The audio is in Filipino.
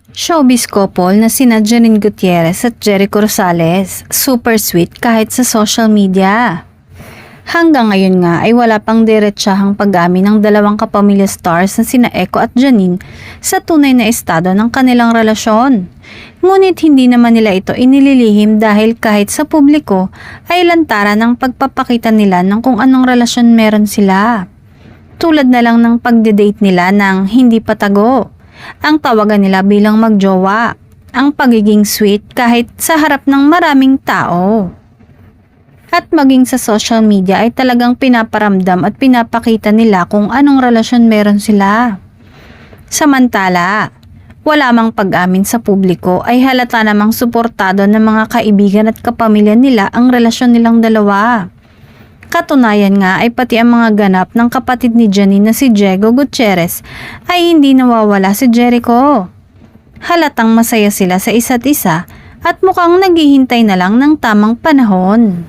Showbiz couple na sina Janine Gutierrez at Jericho Rosales, super sweet kahit sa social media. Hanggang ngayon nga ay wala pang diretsahang pag-amin ng dalawang kapamilya stars na sina Echo at Janine sa tunay na estado ng kanilang relasyon. Ngunit hindi naman nila ito inililihim dahil kahit sa publiko ay lantaran ng pagpapakita nila ng kung anong relasyon meron sila. Tulad na lang ng pagde-date nila ng hindi patago. Ang tawagan nila bilang magjowa, ang pagiging sweet kahit sa harap ng maraming tao. At maging sa social media ay talagang pinaparamdam at pinapakita nila kung anong relasyon meron sila. Samantala, wala mang pag-amin sa publiko ay halata namang suportado ng mga kaibigan at kapamilya nila ang relasyon nilang dalawa. Katunayan nga ay pati ang mga ganap ng kapatid ni Janine na si Diego Gutierrez ay hindi nawawala si Jericho. Halatang masaya sila sa isa't isa at mukhang naghihintay na lang ng tamang panahon.